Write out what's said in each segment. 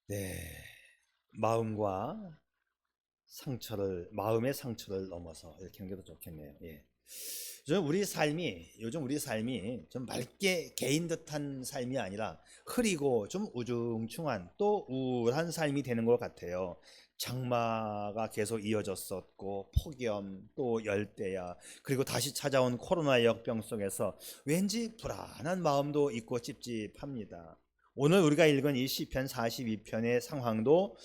네, 마음의 상처를 넘어서 이렇게 하는 게 더 좋겠네요. 예. 요즘 우리 삶이 좀 맑게 개인 듯한 삶이 아니라 흐리고 좀 우중충한 또 우울한 삶이 되는 것 같아요. 장마가 계속 이어졌었고 폭염 또 열대야 그리고 다시 찾아온 코로나 역병 속에서 왠지 불안한 마음도 있고 찝찝합니다. 오늘 우리가 읽은 이 시편 42편의 상황도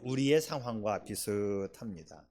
우리의 상황과 비슷합니다.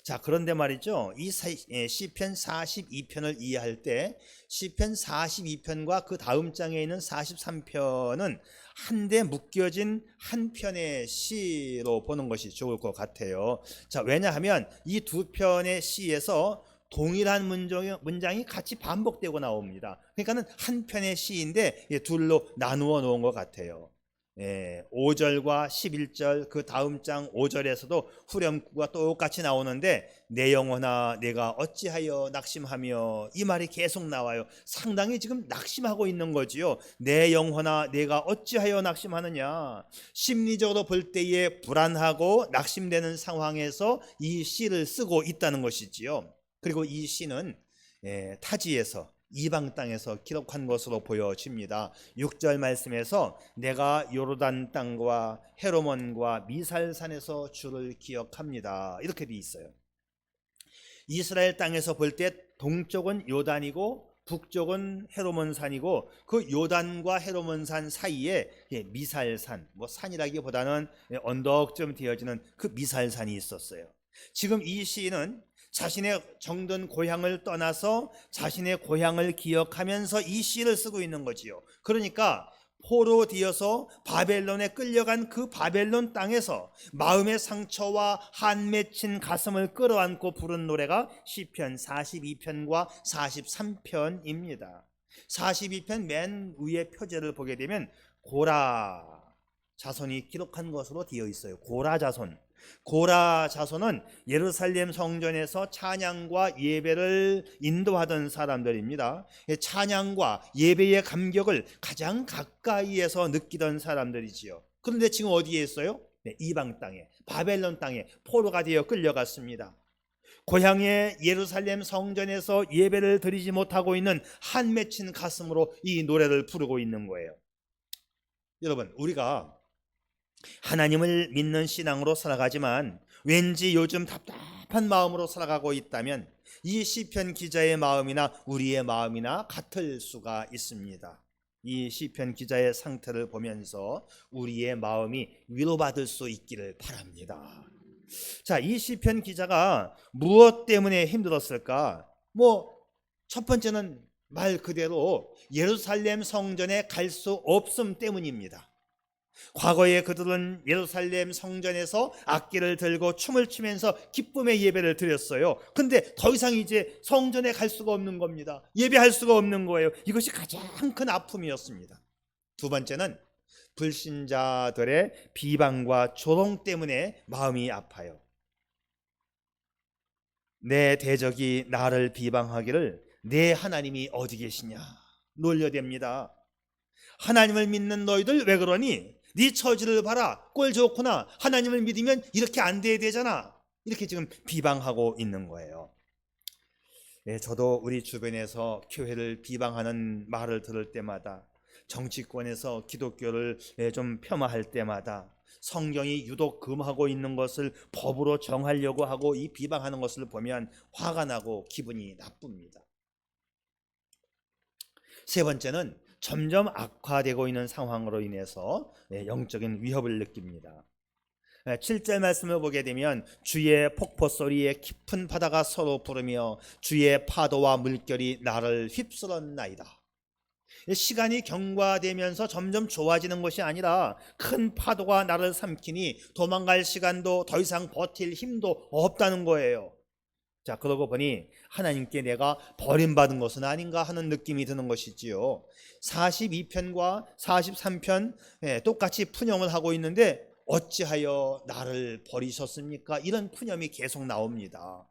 자, 그런데 말이죠. 시편 42편을 이해할 때 시편 42편과 그 다음 장에 있는 43편은 한데 묶여진 한 편의 시로 보는 것이 좋을 것 같아요. 자, 왜냐하면 이 두 편의 시에서 동일한 문장이 같이 반복되고 나옵니다. 그러니까는 한 편의 시인데 둘로 나누어 놓은 것 같아요. 5절과 11절 그 다음 장 5절에서도 후렴구가 똑같이 나오는데 내 영혼아 내가 어찌하여 낙심하며 이 말이 계속 나와요. 상당히 지금 낙심하고 있는 거지요. 내 영혼아 내가 어찌하여 낙심하느냐. 심리적으로 볼 때에 불안하고 낙심되는 상황에서 이 시를 쓰고 있다는 것이지요. 그리고 이 시는 타지에서 이방 땅에서 기록한 것으로 보여집니다. 6절 말씀에서 내가 요르단 땅과 헤르몬과 미살산에서 주를 기억합니다. 이렇게 돼 있어요. 이스라엘 땅에서 볼 때 동쪽은 요단이고 북쪽은 헤르몬산이고 그 요단과 헤르몬산 사이에 미살산, 뭐 산이라기보다는 언덕쯤 되어지는 그 미살산이 있었어요. 지금 이 시인은 자신의 정든 고향을 떠나서 자신의 고향을 기억하면서 이 시를 쓰고 있는 거지요. 그러니까 포로 되어서 바벨론에 끌려간 그 바벨론 땅에서 마음의 상처와 한 맺힌 가슴을 끌어안고 부른 노래가 시편 42편과 43편입니다. 42편 맨 위에 표제를 보게 되면 고라 자손이 기록한 것으로 되어 있어요. 고라 자손. 고라 자손은 예루살렘 성전에서 찬양과 예배를 인도하던 사람들입니다. 찬양과 예배의 감격을 가장 가까이에서 느끼던 사람들이지요. 그런데 지금 어디에 있어요? 이방 땅에, 바벨론 땅에 포로가 되어 끌려갔습니다. 고향의 예루살렘 성전에서 예배를 드리지 못하고 있는 한 맺힌 가슴으로 이 노래를 부르고 있는 거예요. 여러분, 우리가 하나님을 믿는 신앙으로 살아가지만 왠지 요즘 답답한 마음으로 살아가고 있다면 이 시편 기자의 마음이나 우리의 마음이나 같을 수가 있습니다. 이 시편 기자의 상태를 보면서 우리의 마음이 위로받을 수 있기를 바랍니다. 자, 이 시편 기자가 무엇 때문에 힘들었을까? 첫 번째는 말 그대로 예루살렘 성전에 갈 수 없음 때문입니다. 과거에 그들은 예루살렘 성전에서 악기를 들고 춤을 추면서 기쁨의 예배를 드렸어요. 근데 더 이상 이제 성전에 갈 수가 없는 겁니다. 예배할 수가 없는 거예요. 이것이 가장 큰 아픔이었습니다. 두 번째는 불신자들의 비방과 조롱 때문에 마음이 아파요. 내 대적이 나를 비방하기를 내 하나님이 어디 계시냐 놀려댑니다. 하나님을 믿는 너희들 왜 그러니? 네 처지를 봐라. 꼴 좋구나. 하나님을 믿으면 이렇게 안 돼야 되잖아. 이렇게 지금 비방하고 있는 거예요. 저도 우리 주변에서 교회를 비방하는 말을 들을 때마다, 정치권에서 기독교를 좀 폄하할 때마다, 성경이 유독 금하고 있는 것을 법으로 정하려고 하고 이 비방하는 것을 보면 화가 나고 기분이 나쁩니다. 세 번째는 점점 악화되고 있는 상황으로 인해서 영적인 위협을 느낍니다. 7절 말씀을 보게 되면 주의 폭포 소리에 깊은 바다가 서로 부르며 주의 파도와 물결이 나를 휩쓸었나이다. 시간이 경과되면서 점점 좋아지는 것이 아니라 큰 파도가 나를 삼키니 도망갈 시간도 더 이상 버틸 힘도 없다는 거예요. 자, 그러고 보니 하나님께 내가 버림받은 것은 아닌가 하는 느낌이 드는 것이지요. 42편과 43편 똑같이 푸념을 하고 있는데 어찌하여 나를 버리셨습니까? 이런 푸념이 계속 나옵니다.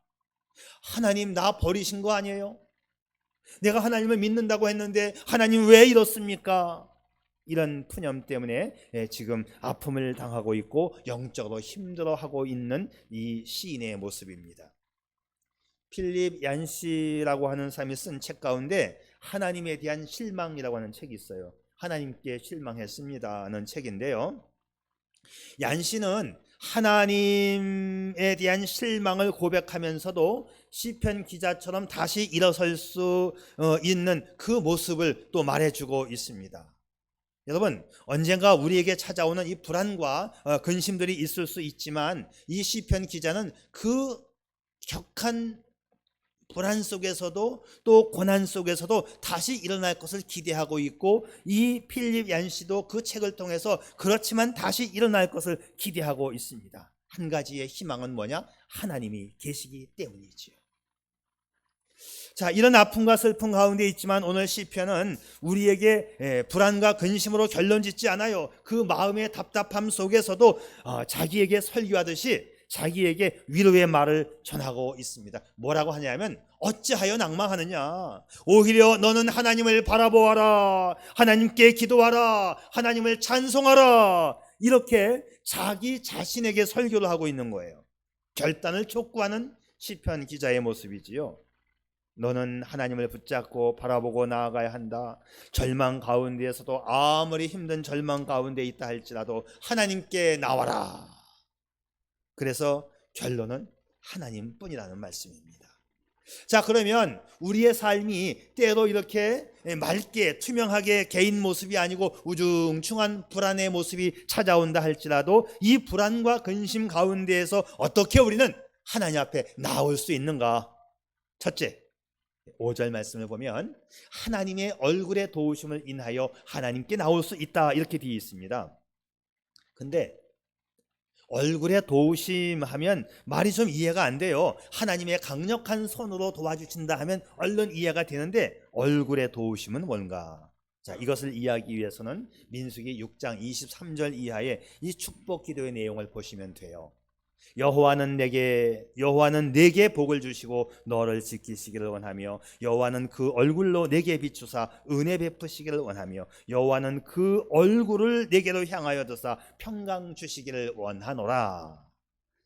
하나님 나 버리신 거 아니에요? 내가 하나님을 믿는다고 했는데 하나님 왜 이렇습니까? 이런 푸념 때문에 지금 아픔을 당하고 있고 영적으로 힘들어하고 있는 이 시인의 모습입니다. 필립 얀시라고 하는 사람이 쓴 책 가운데 하나님에 대한 실망이라고 하는 책이 있어요. 하나님께 실망했습니다는 책인데요, 얀시는 하나님에 대한 실망을 고백하면서도 시편 기자처럼 다시 일어설 수 있는 그 모습을 또 말해주고 있습니다. 여러분, 언젠가 우리에게 찾아오는 이 불안과 근심들이 있을 수 있지만 이 시편 기자는 그 격한 불안 속에서도 또 고난 속에서도 다시 일어날 것을 기대하고 있고, 이 필립 얀시도 그 책을 통해서 그렇지만 다시 일어날 것을 기대하고 있습니다. 한 가지의 희망은 뭐냐? 하나님이 계시기 때문이지요. 자, 이런 아픔과 슬픔 가운데 있지만 오늘 시편은 우리에게 불안과 근심으로 결론짓지 않아요. 그 마음의 답답함 속에서도 자기에게 설교하듯이 자기에게 위로의 말을 전하고 있습니다. 뭐라고 하냐면, 어찌하여 낭망하느냐? 오히려 너는 하나님을 바라보아라. 하나님께 기도하라. 하나님을 찬송하라. 이렇게 자기 자신에게 설교를 하고 있는 거예요. 결단을 촉구하는 시편 기자의 모습이지요. 너는 하나님을 붙잡고 바라보고 나아가야 한다. 절망 가운데에서도 아무리 힘든 절망 가운데 있다 할지라도 하나님께 나와라. 그래서 결론은 하나님뿐이라는 말씀입니다. 자, 그러면 우리의 삶이 때로 이렇게 맑게 투명하게 개인 모습이 아니고 우중충한 불안의 모습이 찾아온다 할지라도 이 불안과 근심 가운데에서 어떻게 우리는 하나님 앞에 나올 수 있는가? 첫째, 5절 말씀을 보면 하나님의 얼굴의 도우심을 인하여 하나님께 나올 수 있다, 이렇게 되어 있습니다. 근데 얼굴의 도우심 하면 말이 좀 이해가 안 돼요. 하나님의 강력한 손으로 도와주신다 하면 얼른 이해가 되는데, 얼굴의 도우심은 뭔가? 자, 이것을 이해하기 위해서는 민수기 6장 23절 이하의 이 축복 기도의 내용을 보시면 돼요. 여호와는 내게 복을 주시고 너를 지키시기를 원하며, 여호와는 그 얼굴로 내게 비추사 은혜 베푸시기를 원하며, 여호와는 그 얼굴을 내게로 향하여 드사 평강 주시기를 원하노라.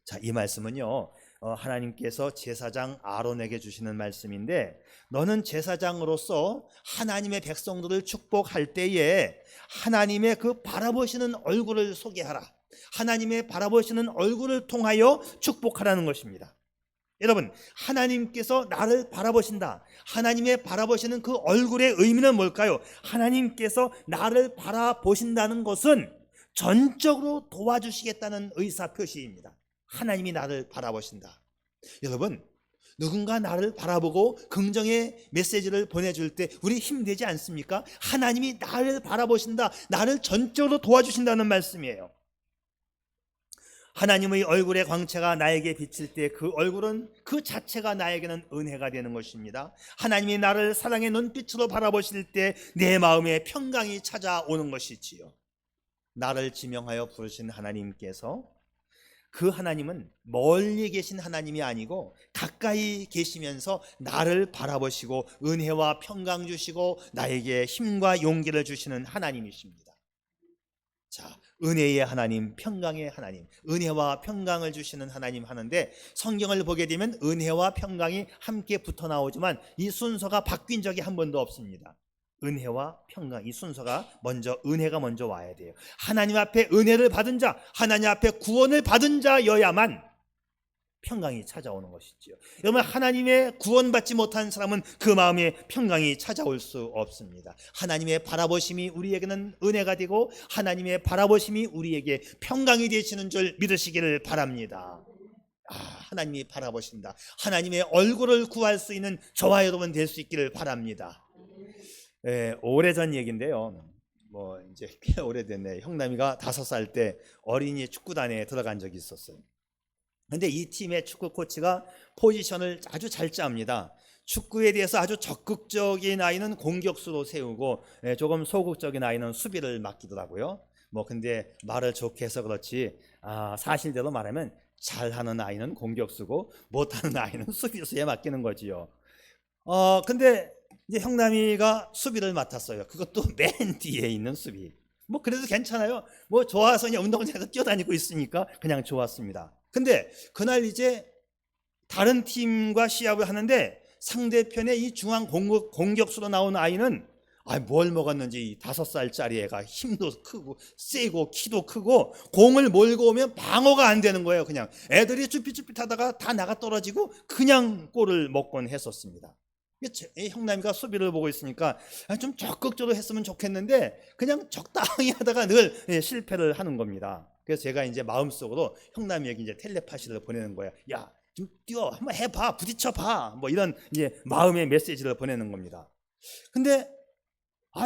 자, 이 말씀은요, 하나님께서 제사장 아론에게 주시는 말씀인데, 너는 제사장으로서 하나님의 백성들을 축복할 때에 하나님의 그 바라보시는 얼굴을 소개하라. 하나님의 바라보시는 얼굴을 통하여 축복하라는 것입니다. 여러분, 하나님께서 나를 바라보신다. 하나님의 바라보시는 그 얼굴의 의미는 뭘까요? 하나님께서 나를 바라보신다는 것은 전적으로 도와주시겠다는 의사표시입니다. 하나님이 나를 바라보신다. 여러분, 누군가 나를 바라보고 긍정의 메시지를 보내줄 때 우리 힘들지 않습니까? 하나님이 나를 바라보신다. 나를 전적으로 도와주신다는 말씀이에요. 하나님의 얼굴의 광채가 나에게 비칠 때 그 얼굴은 그 자체가 나에게는 은혜가 되는 것입니다. 하나님이 나를 사랑의 눈빛으로 바라보실 때 내 마음에 평강이 찾아오는 것이지요. 나를 지명하여 부르신 하나님께서, 그 하나님은 멀리 계신 하나님이 아니고 가까이 계시면서 나를 바라보시고 은혜와 평강 주시고 나에게 힘과 용기를 주시는 하나님이십니다. 자, 은혜의 하나님, 평강의 하나님, 은혜와 평강을 주시는 하나님 하는데, 성경을 보게 되면 은혜와 평강이 함께 붙어 나오지만 이 순서가 바뀐 적이 한 번도 없습니다. 은혜와 평강, 이 순서가 먼저, 은혜가 먼저 와야 돼요. 하나님 앞에 은혜를 받은 자, 하나님 앞에 구원을 받은 자여야만 평강이 찾아오는 것이지요. 여러분, 하나님의 구원받지 못한 사람은 그 마음에 평강이 찾아올 수 없습니다. 하나님의 바라보심이 우리에게는 은혜가 되고 하나님의 바라보심이 우리에게 평강이 되시는 줄 믿으시기를 바랍니다. 하나님이 바라보신다. 하나님의 얼굴을 구할 수 있는 저와 여러분 될 수 있기를 바랍니다. 오래전 얘기인데요, 이제 꽤 오래됐네. 형남이가 5살 때 어린이 축구단에 들어간 적이 있었어요. 근데 이 팀의 축구 코치가 포지션을 아주 잘 짭니다. 축구에 대해서 아주 적극적인 아이는 공격수로 세우고 조금 소극적인 아이는 수비를 맡기더라고요. 근데 말을 좋게 해서 그렇지, 사실대로 말하면 잘하는 아이는 공격수고 못하는 아이는 수비수에 맡기는 거지요. 근데 이제 형남이가 수비를 맡았어요. 그것도 맨 뒤에 있는 수비. 뭐 그래도 괜찮아요. 뭐 좋아서 그냥 운동장에서 뛰어다니고 있으니까 그냥 좋았습니다. 근데 그날 이제 다른 팀과 시합을 하는데 상대편의 이 중앙 공격수로 나온 아이는 뭘 먹었는지 5살짜리 애가 힘도 크고 세고 키도 크고 공을 몰고 오면 방어가 안 되는 거예요. 그냥 애들이 쭈삣쭈삣하다가 다 나가 떨어지고 그냥 골을 먹곤 했었습니다. 형남이가 수비를 보고 있으니까 좀 적극적으로 했으면 좋겠는데 그냥 적당히 하다가 늘 실패를 하는 겁니다. 그래서 제가 이제 마음속으로 형남이에게 이제 텔레파시를 보내는 거예요. 야, 좀 뛰어, 한번 해봐, 부딪혀봐, 뭐 이런 이제 마음의 메시지를 보내는 겁니다. 근데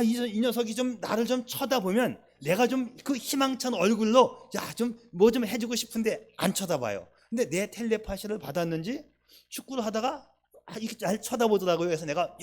이 녀석이 좀 나를 좀 쳐다보면 내가 좀 그 희망찬 얼굴로 좀 뭐 좀 해주고 싶은데 안 쳐다봐요. 근데 내 텔레파시를 받았는지 축구를 하다가 이렇게 잘 쳐다보더라고요. 그래서 내가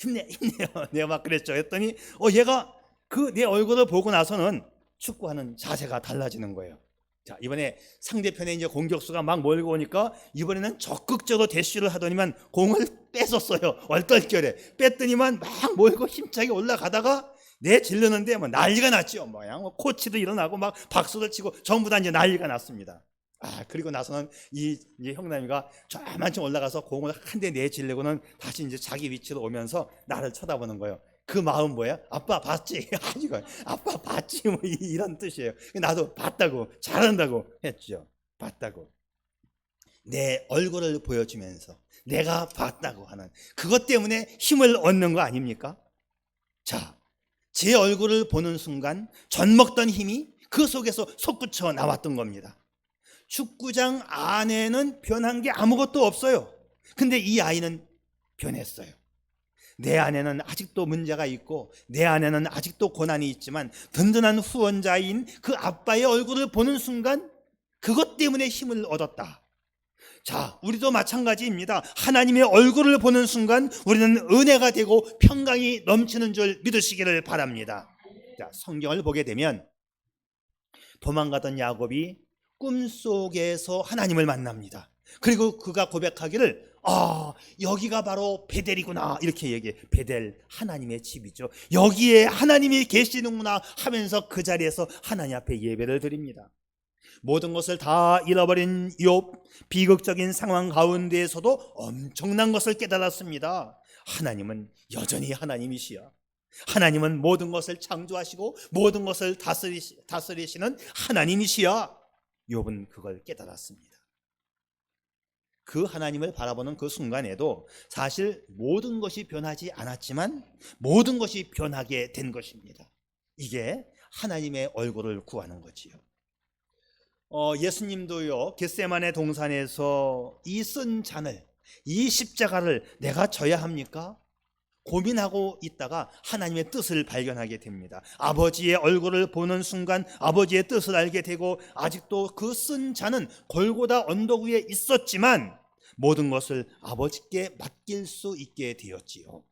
힘내요. 내가 막 그랬죠. 했더니 얘가 그 내 얼굴을 보고 나서는 축구하는 자세가 달라지는 거예요. 자, 이번에 상대편에 이제 공격수가 막 몰고 오니까 이번에는 적극적으로 대쉬를 하더니만 공을 뺏었어요. 얼떨결에 뺐더니만 막 몰고 힘차게 올라가다가 내 질르는데 뭐 난리가 났죠. 뭐 코치도 일어나고 막 박수를 치고 전부 다 이제 난리가 났습니다. 그리고 나서는 이제 형남이가 저만큼 올라가서 공을 한 대 내질르고는 다시 이제 자기 위치로 오면서 나를 쳐다보는 거예요. 그 마음 뭐야? 아빠 봤지? 아니고 아빠 봤지? 뭐 이런 뜻이에요. 나도 봤다고, 잘한다고 했죠. 봤다고. 내 얼굴을 보여주면서 내가 봤다고 하는 그것 때문에 힘을 얻는 거 아닙니까? 자, 제 얼굴을 보는 순간 전 먹던 힘이 그 속에서 솟구쳐 나왔던 겁니다. 축구장 안에는 변한 게 아무것도 없어요. 근데 이 아이는 변했어요. 내 안에는 아직도 문제가 있고 내 안에는 아직도 고난이 있지만 든든한 후원자인 그 아빠의 얼굴을 보는 순간 그것 때문에 힘을 얻었다. 자, 우리도 마찬가지입니다. 하나님의 얼굴을 보는 순간 우리는 은혜가 되고 평강이 넘치는 줄 믿으시기를 바랍니다. 자, 성경을 보게 되면 도망가던 야곱이 꿈속에서 하나님을 만납니다. 그리고 그가 고백하기를 여기가 바로 베델이구나 이렇게 얘기해. 베델, 하나님의 집이죠. 여기에 하나님이 계시는구나 하면서 그 자리에서 하나님 앞에 예배를 드립니다. 모든 것을 다 잃어버린 욥, 비극적인 상황 가운데에서도 엄청난 것을 깨달았습니다. 하나님은 여전히 하나님이시여. 하나님은 모든 것을 창조하시고 모든 것을 다스리시는 하나님이시여. 욥은 그걸 깨달았습니다. 그 하나님을 바라보는 그 순간에도 사실 모든 것이 변하지 않았지만 모든 것이 변하게 된 것입니다. 이게 하나님의 얼굴을 구하는 거지요. 예수님도요, 겟세마네 동산에서 이 쓴 잔을, 이 십자가를 내가 져야 합니까? 고민하고 있다가 하나님의 뜻을 발견하게 됩니다. 아버지의 얼굴을 보는 순간 아버지의 뜻을 알게 되고 아직도 그 쓴 잔은 골고다 언덕 위에 있었지만 모든 것을 아버지께 맡길 수 있게 되었지요.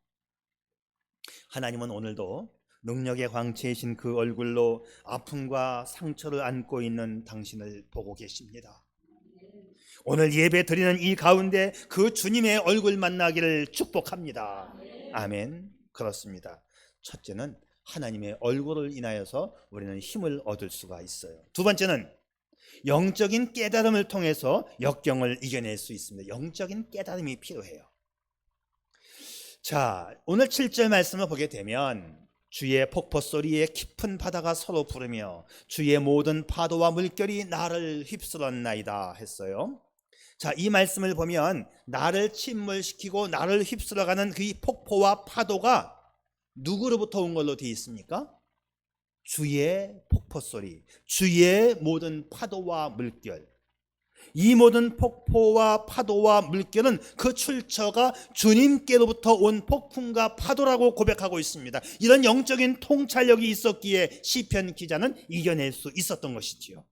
하나님은 오늘도 능력의 광채이신 그 얼굴로 아픔과 상처를 안고 있는 당신을 보고 계십니다. 오늘 예배 드리는 이 가운데 그 주님의 얼굴 만나기를 축복합니다. 아멘. 그렇습니다. 첫째는 하나님의 얼굴을 인하여서 우리는 힘을 얻을 수가 있어요. 두 번째는 영적인 깨달음을 통해서 역경을 이겨낼 수 있습니다. 영적인 깨달음이 필요해요. 자, 오늘 7절 말씀을 보게 되면 주의 폭포 소리에 깊은 바다가 서로 부르며 주의 모든 파도와 물결이 나를 휩쓸었나이다 했어요. 자, 이 말씀을 보면 나를 침몰시키고 나를 휩쓸어가는 그 폭포와 파도가 누구로부터 온 걸로 되어 있습니까? 주의 폭포 소리, 주의 모든 파도와 물결. 이 모든 폭포와 파도와 물결은 그 출처가 주님께로부터 온 폭풍과 파도라고 고백하고 있습니다. 이런 영적인 통찰력이 있었기에 시편 기자는 이겨낼 수 있었던 것이지요.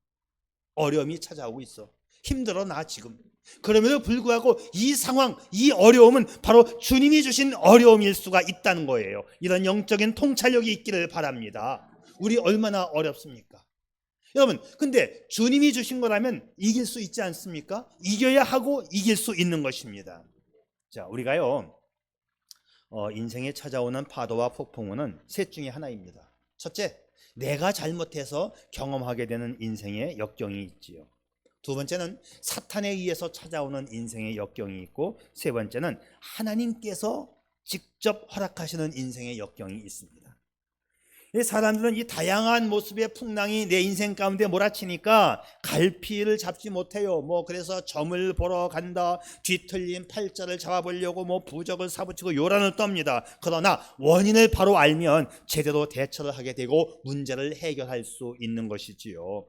어려움이 찾아오고 있어. 힘들어 나 지금. 그럼에도 불구하고 이 상황, 이 어려움은 바로 주님이 주신 어려움일 수가 있다는 거예요. 이런 영적인 통찰력이 있기를 바랍니다. 우리 얼마나 어렵습니까? 여러분, 근데 주님이 주신 거라면 이길 수 있지 않습니까? 이겨야 하고 이길 수 있는 것입니다. 자, 우리가요, 인생에 찾아오는 파도와 폭풍우는 셋 중에 하나입니다. 첫째, 내가 잘못해서 경험하게 되는 인생의 역경이 있지요. 두 번째는 사탄에 의해서 찾아오는 인생의 역경이 있고, 세 번째는 하나님께서 직접 허락하시는 인생의 역경이 있습니다. 사람들은 이 다양한 모습의 풍랑이 내 인생 가운데 몰아치니까 갈피를 잡지 못해요. 그래서 점을 보러 간다, 뒤틀린 팔자를 잡아보려고 부적을 사붙이고 요란을 떱니다. 그러나 원인을 바로 알면 제대로 대처를 하게 되고 문제를 해결할 수 있는 것이지요.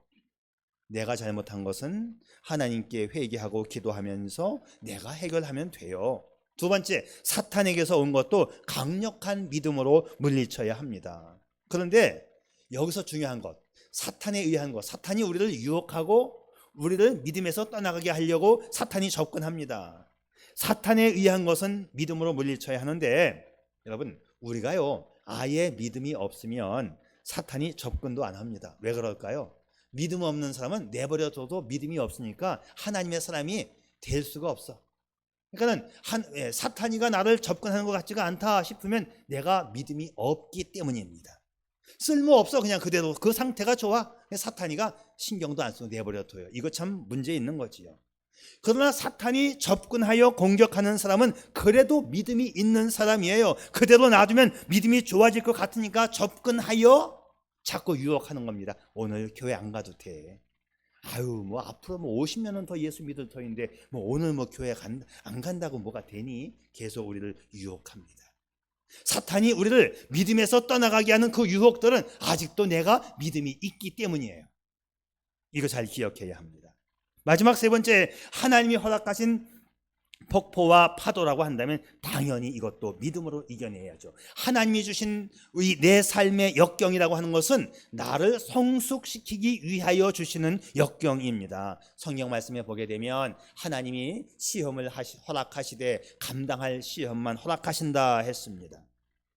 내가 잘못한 것은 하나님께 회개하고 기도하면서 내가 해결하면 돼요. 두 번째, 사탄에게서 온 것도 강력한 믿음으로 물리쳐야 합니다. 그런데 여기서 중요한 것, 사탄에 의한 것, 사탄이 우리를 유혹하고 우리를 믿음에서 떠나가게 하려고 사탄이 접근합니다. 사탄에 의한 것은 믿음으로 물리쳐야 하는데, 여러분, 우리가요 아예 믿음이 없으면 사탄이 접근도 안 합니다. 왜 그럴까요? 믿음 없는 사람은 내버려둬도 믿음이 없으니까 하나님의 사람이 될 수가 없어. 그러니까는 사탄이가 나를 접근하는 것 같지가 않다 싶으면 내가 믿음이 없기 때문입니다. 쓸모없어. 그냥 그대로 그 상태가 좋아. 사탄이가 신경도 안 쓰고 내버려둬요. 이거 참 문제 있는 거지요. 그러나 사탄이 접근하여 공격하는 사람은 그래도 믿음이 있는 사람이에요. 그대로 놔두면 믿음이 좋아질 것 같으니까 접근하여 자꾸 유혹하는 겁니다. 오늘 교회 안 가도 돼. 앞으로 50년은 더 예수 믿을 터인데 오늘 교회 안 간다고 뭐가 되니? 계속 우리를 유혹합니다. 사탄이 우리를 믿음에서 떠나가게 하는 그 유혹들은 아직도 내가 믿음이 있기 때문이에요. 이거 잘 기억해야 합니다. 마지막 세 번째, 하나님이 허락하신 폭포와 파도라고 한다면 당연히 이것도 믿음으로 이겨내야죠. 하나님이 주신 내 삶의 역경이라고 하는 것은 나를 성숙시키기 위하여 주시는 역경입니다. 성경 말씀에 보게 되면 하나님이 시험을 허락하시되 감당할 시험만 허락하신다 했습니다.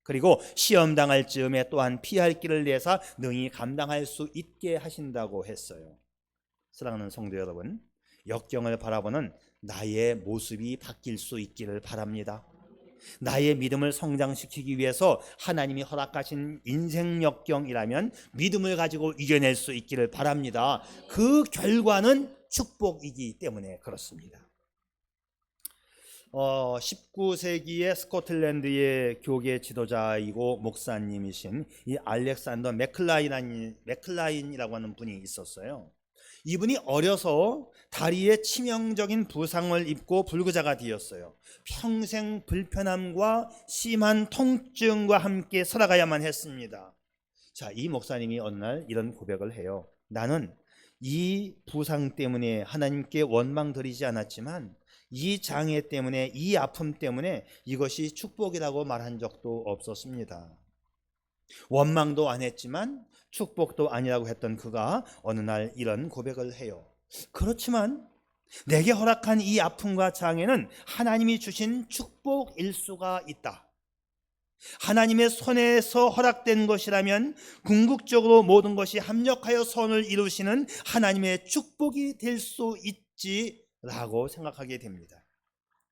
그리고 시험 당할 즈음에 또한 피할 길을 내사 능히 감당할 수 있게 하신다고 했어요. 사랑하는 성도 여러분, 역경을 바라보는 나의 모습이 바뀔 수 있기를 바랍니다. 나의 믿음을 성장시키기 위해서 하나님이 허락하신 인생 역경이라면 믿음을 가지고 이겨낼 수 있기를 바랍니다. 그 결과는 축복이기 때문에 그렇습니다. 19세기의 스코틀랜드의 교계 지도자이고 목사님이신 이 알렉산더 맥클라인이라고 하는 분이 있었어요. 이분이 어려서 다리에 치명적인 부상을 입고 불구자가 되었어요. 평생 불편함과 심한 통증과 함께 살아가야만 했습니다. 자, 이 목사님이 어느 날 이런 고백을 해요. 나는 이 부상 때문에 하나님께 원망 드리지 않았지만 이 장애 때문에, 이 아픔 때문에 이것이 축복이라고 말한 적도 없었습니다. 원망도 안 했지만 축복도 아니라고 했던 그가 어느 날 이런 고백을 해요. 그렇지만 내게 허락한 이 아픔과 장애는 하나님이 주신 축복일 수가 있다. 하나님의 손에서 허락된 것이라면 궁극적으로 모든 것이 합력하여 선을 이루시는 하나님의 축복이 될 수 있지라고 생각하게 됩니다.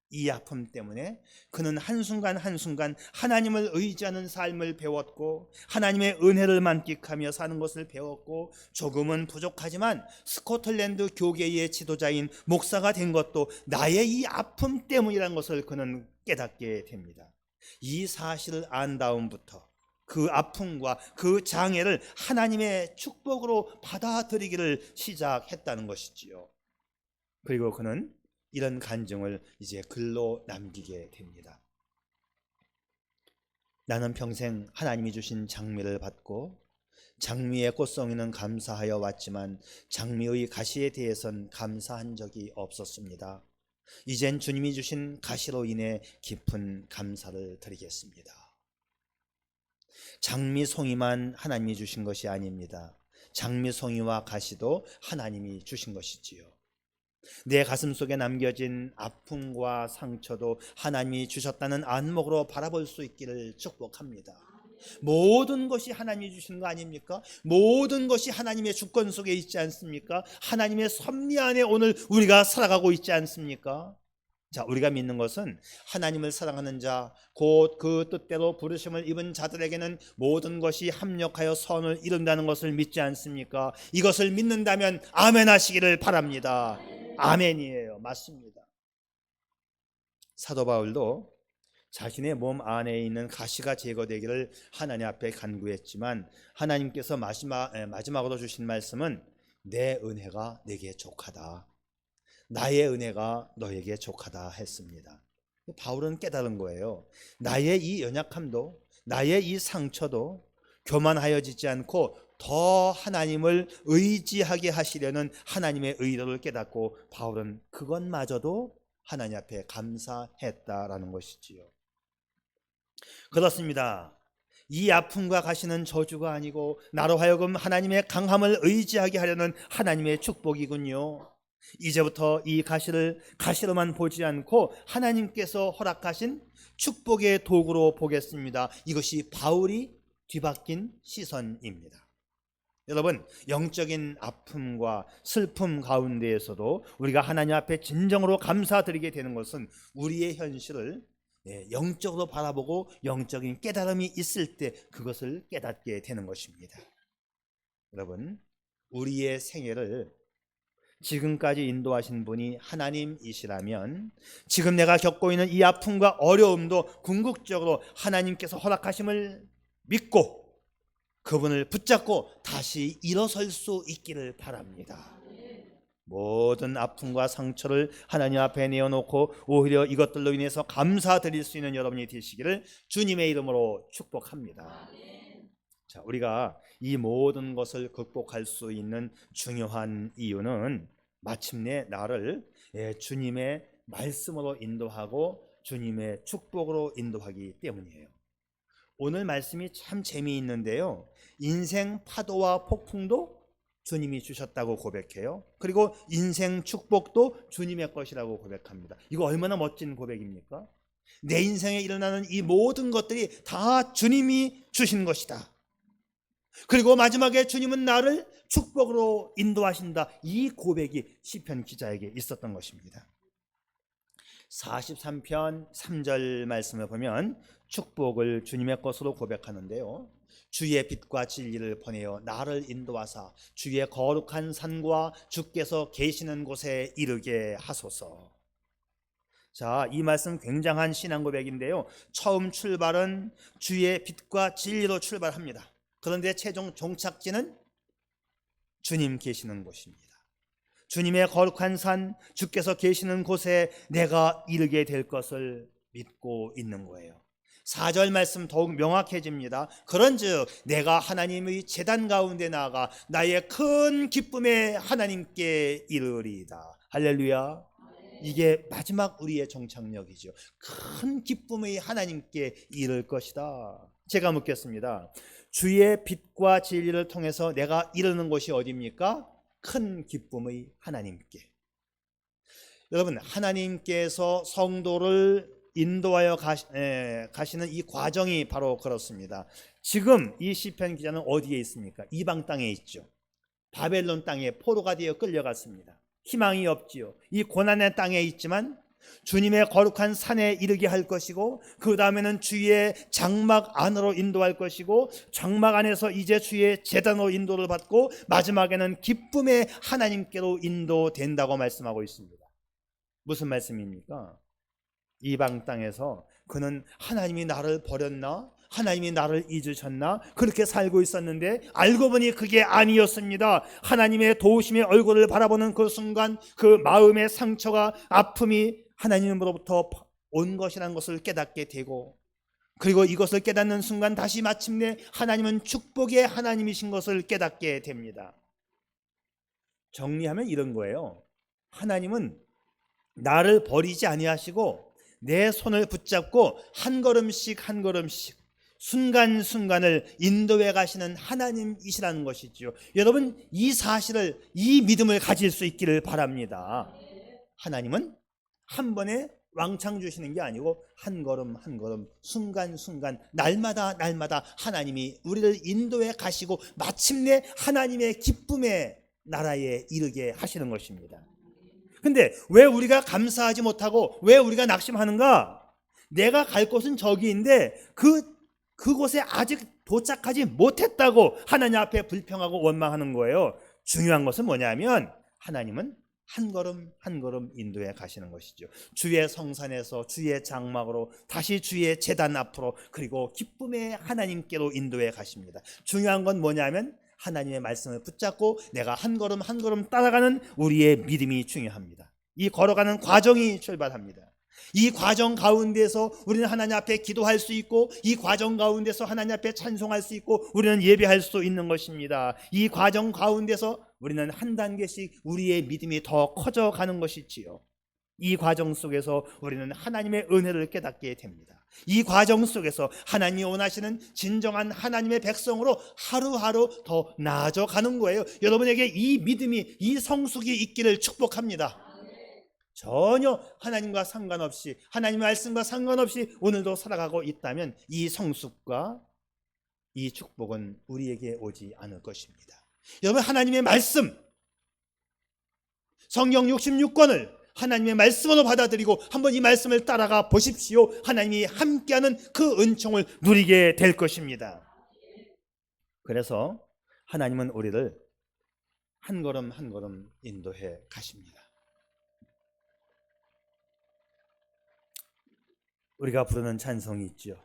이 아픔 때문에 그는 한순간 한순간 하나님을 의지하는 삶을 배웠고 하나님의 은혜를 만끽하며 사는 것을 배웠고 조금은 부족하지만 스코틀랜드 교계의 지도자인 목사가 된 것도 나의 이 아픔 때문이라는 것을 그는 깨닫게 됩니다. 이 사실을 안 다음부터 그 아픔과 그 장애를 하나님의 축복으로 받아들이기를 시작했다는 것이지요. 그리고 그는 이런 간증을 이제 글로 남기게 됩니다. 나는 평생 하나님이 주신 장미를 받고 장미의 꽃송이는 감사하여 왔지만 장미의 가시에 대해선 감사한 적이 없었습니다. 이젠 주님이 주신 가시로 인해 깊은 감사를 드리겠습니다. 장미송이만 하나님이 주신 것이 아닙니다. 장미송이와 가시도 하나님이 주신 것이지요. 내 가슴 속에 남겨진 아픔과 상처도 하나님이 주셨다는 안목으로 바라볼 수 있기를 축복합니다. 모든 것이 하나님이 주신 거 아닙니까? 모든 것이 하나님의 주권 속에 있지 않습니까? 하나님의 섭리 안에 오늘 우리가 살아가고 있지 않습니까? 자, 우리가 믿는 것은 하나님을 사랑하는 자, 곧 그 뜻대로 부르심을 입은 자들에게는 모든 것이 합력하여 선을 이룬다는 것을 믿지 않습니까? 이것을 믿는다면 아멘 하시기를 바랍니다. 아멘이에요. 맞습니다. 사도 바울도 자신의 몸 안에 있는 가시가 제거되기를 하나님 앞에 간구했지만 하나님께서 마지막으로 주신 말씀은 내 은혜가 내게 족하다. 나의 은혜가 너에게 족하다 했습니다. 바울은 깨달은 거예요. 나의 이 연약함도, 나의 이 상처도 교만하여지지 않고 더 하나님을 의지하게 하시려는 하나님의 의도를 깨닫고 바울은 그것마저도 하나님 앞에 감사했다라는 것이지요. 그렇습니다. 이 아픔과 가시는 저주가 아니고 나로 하여금 하나님의 강함을 의지하게 하려는 하나님의 축복이군요. 이제부터 이 가시를 가시로만 보지 않고 하나님께서 허락하신 축복의 도구로 보겠습니다. 이것이 바울이 뒤바뀐 시선입니다. 여러분, 영적인 아픔과 슬픔 가운데에서도 우리가 하나님 앞에 진정으로 감사드리게 되는 것은 우리의 현실을 영적으로 바라보고 영적인 깨달음이 있을 때 그것을 깨닫게 되는 것입니다. 여러분, 우리의 생애를 지금까지 인도하신 분이 하나님이시라면 지금 내가 겪고 있는 이 아픔과 어려움도 궁극적으로 하나님께서 허락하심을 믿고 그분을 붙잡고 다시 일어설 수 있기를 바랍니다. 모든 아픔과 상처를 하나님 앞에 내어놓고 오히려 이것들로 인해서 감사드릴 수 있는 여러분이 되시기를 주님의 이름으로 축복합니다. 자, 우리가 이 모든 것을 극복할 수 있는 중요한 이유는 마침내 나를 주님의 말씀으로 인도하고 주님의 축복으로 인도하기 때문이에요. 오늘 말씀이 참 재미있는데요. 인생 파도와 폭풍도 주님이 주셨다고 고백해요. 그리고 인생 축복도 주님의 것이라고 고백합니다. 이거 얼마나 멋진 고백입니까? 내 인생에 일어나는 이 모든 것들이 다 주님이 주신 것이다. 그리고 마지막에 주님은 나를 축복으로 인도하신다. 이 고백이 시편 기자에게 있었던 것입니다. 43편 3절 말씀을 보면 축복을 주님의 것으로 고백하는데요. 주의 빛과 진리를 보내어 나를 인도하사 주의 거룩한 산과 주께서 계시는 곳에 이르게 하소서. 자, 이 말씀 굉장한 신앙 고백인데요. 처음 출발은 주의 빛과 진리로 출발합니다. 그런데 최종 종착지는 주님 계시는 곳입니다. 주님의 거룩한 산, 주께서 계시는 곳에 내가 이르게 될 것을 믿고 있는 거예요. 4절 말씀 더욱 명확해집니다. 그런즉 내가 하나님의 제단 가운데 나아가 나의 큰 기쁨에 하나님께 이르리이다. 할렐루야. 이게 마지막 우리의 정착력이죠. 큰 기쁨의 하나님께 이를 것이다. 제가 묻겠습니다. 주의 빛과 진리를 통해서 내가 이르는 곳이 어디입니까? 큰 기쁨의 하나님께. 여러분, 하나님께서 성도를 인도하여 가시는 이 과정이 바로 그렇습니다. 지금 이 시편 기자는 어디에 있습니까? 이방 땅에 있죠. 바벨론 땅에 포로가 되어 끌려갔습니다. 희망이 없지요. 이 고난의 땅에 있지만 주님의 거룩한 산에 이르게 할 것이고 그 다음에는 주의 장막 안으로 인도할 것이고 장막 안에서 이제 주의 제단으로 인도를 받고 마지막에는 기쁨의 하나님께로 인도된다고 말씀하고 있습니다. 무슨 말씀입니까? 이방 땅에서 그는 하나님이 나를 버렸나? 하나님이 나를 잊으셨나? 그렇게 살고 있었는데 알고 보니 그게 아니었습니다. 하나님의 도우심의 얼굴을 바라보는 그 순간 그 마음의 상처가 아픔이 하나님으로부터 온 것이라는 것을 깨닫게 되고 그리고 이것을 깨닫는 순간 다시 마침내 하나님은 축복의 하나님이신 것을 깨닫게 됩니다. 정리하면 이런 거예요. 하나님은 나를 버리지 아니하시고 내 손을 붙잡고 한 걸음씩 한 걸음씩 순간순간을 인도해 가시는 하나님이시라는 것이죠. 여러분, 이 사실을, 이 믿음을 가질 수 있기를 바랍니다. 하나님은 한 번에 왕창 주시는 게 아니고 한 걸음 한 걸음 순간순간 날마다 날마다 하나님이 우리를 인도해 가시고 마침내 하나님의 기쁨의 나라에 이르게 하시는 것입니다. 근데 왜 우리가 감사하지 못하고 왜 우리가 낙심하는가? 내가 갈 곳은 저기인데 그곳에 아직 도착하지 못했다고 하나님 앞에 불평하고 원망하는 거예요. 중요한 것은 뭐냐면 하나님은 한 걸음 한 걸음 인도해 가시는 것이죠. 주의 성산에서 주의 장막으로 다시 주의 제단 앞으로 그리고 기쁨의 하나님께로 인도해 가십니다. 중요한 건 뭐냐면 하나님의 말씀을 붙잡고 내가 한 걸음 한 걸음 따라가는 우리의 믿음이 중요합니다. 이 걸어가는 과정이 출발합니다. 이 과정 가운데서 우리는 하나님 앞에 기도할 수 있고 이 과정 가운데서 하나님 앞에 찬송할 수 있고 우리는 예배할 수 있는 것입니다. 이 과정 가운데서 우리는 한 단계씩 우리의 믿음이 더 커져가는 것이지요. 이 과정 속에서 우리는 하나님의 은혜를 깨닫게 됩니다. 이 과정 속에서 하나님이 원하시는 진정한 하나님의 백성으로 하루하루 더 나아져 가는 거예요. 여러분에게 이 믿음이 이 성숙이 있기를 축복합니다. 전혀 하나님과 상관없이 하나님의 말씀과 상관없이 오늘도 살아가고 있다면 이 성숙과 이 축복은 우리에게 오지 않을 것입니다. 여러분 하나님의 말씀 성경 66권을 하나님의 말씀으로 받아들이고 한번 이 말씀을 따라가 보십시오. 하나님이 함께하는 그 은총을 누리게 될 것입니다. 그래서 하나님은 우리를 한 걸음 한 걸음 인도해 가십니다. 우리가 부르는 찬송이 있죠.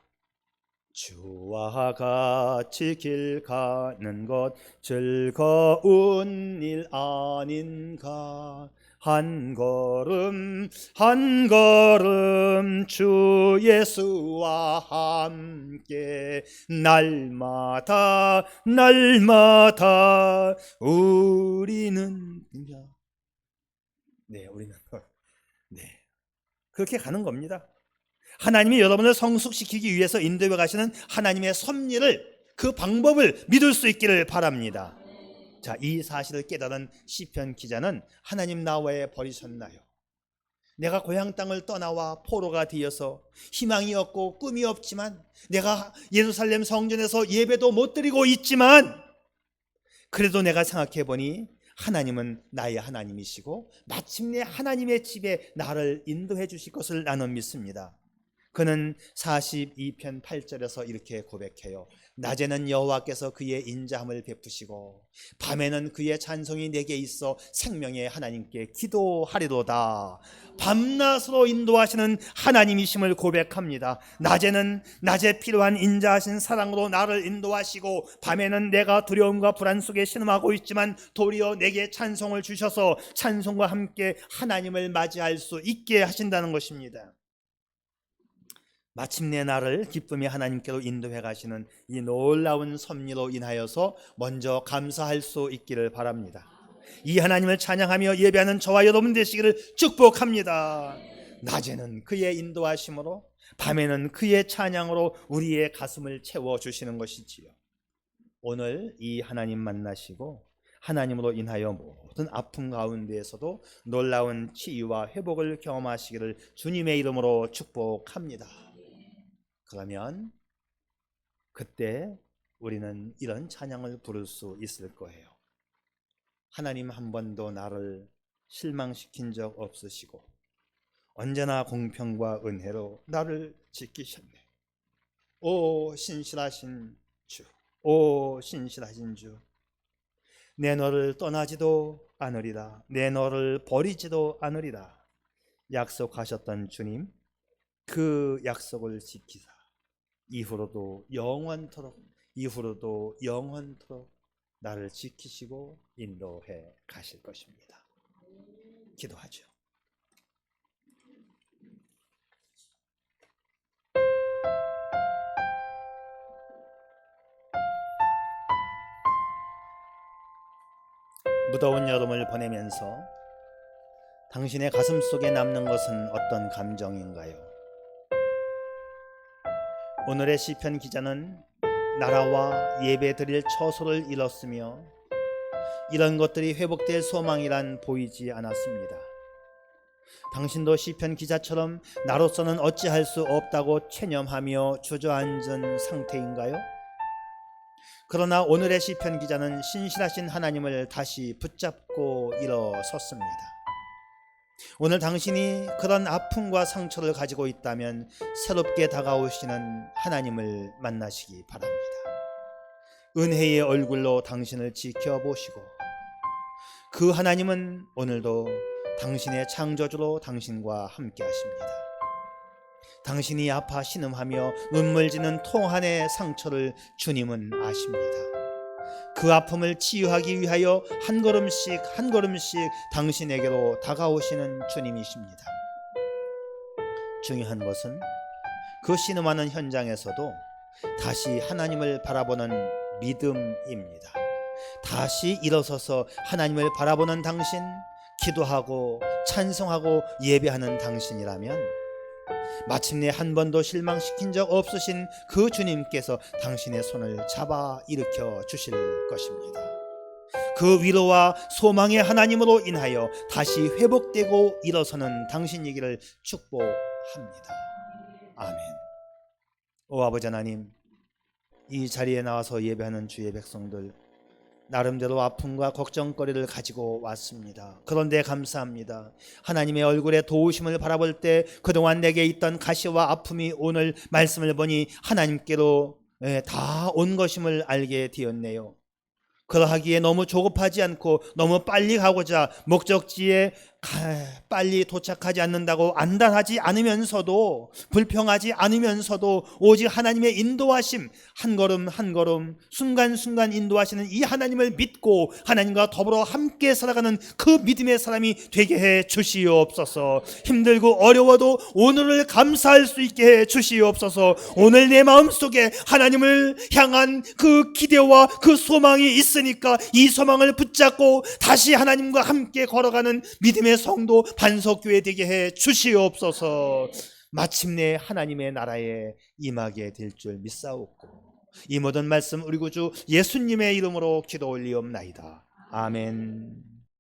주와 같이 길 가는 것 즐거운 일 아닌가. 한 걸음 한 걸음 주 예수와 함께 날마다 날마다 우리는 우리는 그렇게 가는 겁니다. 하나님이 여러분을 성숙시키기 위해서 인도해 가시는 하나님의 섭리를 그 방법을 믿을 수 있기를 바랍니다. 자, 이 사실을 깨달은 시편 기자는 하나님 나 왜 버리셨나요? 내가 고향 땅을 떠나와 포로가 되어서 희망이 없고 꿈이 없지만 내가 예루살렘 성전에서 예배도 못 드리고 있지만 그래도 내가 생각해 보니 하나님은 나의 하나님이시고 마침내 하나님의 집에 나를 인도해 주실 것을 나는 믿습니다. 그는 42편 8절에서 이렇게 고백해요. 낮에는 여호와께서 그의 인자함을 베푸시고 밤에는 그의 찬송이 내게 있어 생명의 하나님께 기도하리로다. 밤낮으로 인도하시는 하나님이심을 고백합니다. 낮에는 낮에 필요한 인자하신 사랑으로 나를 인도하시고 밤에는 내가 두려움과 불안 속에 신음하고 있지만 도리어 내게 찬송을 주셔서 찬송과 함께 하나님을 맞이할 수 있게 하신다는 것입니다. 마침내 나를 기쁨의 하나님께로 인도해 가시는 이 놀라운 섭리로 인하여서 먼저 감사할 수 있기를 바랍니다. 이 하나님을 찬양하며 예배하는 저와 여러분 되시기를 축복합니다. 낮에는 그의 인도하심으로 밤에는 그의 찬양으로 우리의 가슴을 채워주시는 것이지요. 오늘 이 하나님 만나시고 하나님으로 인하여 모든 아픔 가운데에서도 놀라운 치유와 회복을 경험하시기를 주님의 이름으로 축복합니다. 그러면 그때 우리는 이런 찬양을 부를 수 있을 거예요. 하나님 한 번도 나를 실망시킨 적 없으시고 언제나 공평과 은혜로 나를 지키셨네. 오 신실하신 주, 오 신실하신 주, 내 너를 떠나지도 않으리라, 내 너를 버리지도 않으리라 약속하셨던 주님, 그 약속을 지키사 이후로도 영원토록 나를 지키시고 인도해 가실 것입니다. 기도하죠. 무더운 여름을 보내면서 당신의 가슴 속에 남는 것은 어떤 감정인가요? 오늘의 시편 기자는 나라와 예배드릴 처소를 잃었으며 이런 것들이 회복될 소망이란 보이지 않았습니다. 당신도 시편 기자처럼 나로서는 어찌할 수 없다고 체념하며 주저앉은 상태인가요? 그러나 오늘의 시편 기자는 신실하신 하나님을 다시 붙잡고 일어섰습니다. 오늘 당신이 그런 아픔과 상처를 가지고 있다면 새롭게 다가오시는 하나님을 만나시기 바랍니다. 은혜의 얼굴로 당신을 지켜보시고 그 하나님은 오늘도 당신의 창조주로 당신과 함께 하십니다. 당신이 아파 신음하며 눈물 지는 통한의 상처를 주님은 아십니다. 그 아픔을 치유하기 위하여 한 걸음씩 한 걸음씩 당신에게로 다가오시는 주님이십니다. 중요한 것은 그 신음하는 현장에서도 다시 하나님을 바라보는 믿음입니다. 다시 일어서서 하나님을 바라보는 당신, 기도하고 찬송하고 예배하는 당신이라면 마침내 한 번도 실망시킨 적 없으신 그 주님께서 당신의 손을 잡아 일으켜 주실 것입니다. 그 위로와 소망의 하나님으로 인하여 다시 회복되고 일어서는 당신이기를 축복합니다. 아멘. 오 아버지 하나님, 이 자리에 나와서 예배하는 주의 백성들 나름대로 아픔과 걱정거리를 가지고 왔습니다. 그런데 감사합니다. 하나님의 얼굴에 도우심을 바라볼 때 그동안 내게 있던 가시와 아픔이 오늘 말씀을 보니 하나님께로 다 온 것임을 알게 되었네요. 그러하기에 너무 조급하지 않고 너무 빨리 가고자 목적지에 빨리 도착하지 않는다고 안달하지 않으면서도 불평하지 않으면서도 오직 하나님의 인도하심 한 걸음 한 걸음 순간순간 인도하시는 이 하나님을 믿고 하나님과 더불어 함께 살아가는 그 믿음의 사람이 되게 해 주시옵소서. 힘들고 어려워도 오늘을 감사할 수 있게 해 주시옵소서. 오늘 내 마음속에 하나님을 향한 그 기대와 그 소망이 있으니까 이 소망을 붙잡고 다시 하나님과 함께 걸어가는 믿음의 성도 반석교회 되게 해 주시옵소서. 마침내 하나님의 나라에 임하게 될 줄 믿사옵고 이 모든 말씀 우리 구주 예수님의 이름으로 기도 올리옵나이다. 아멘.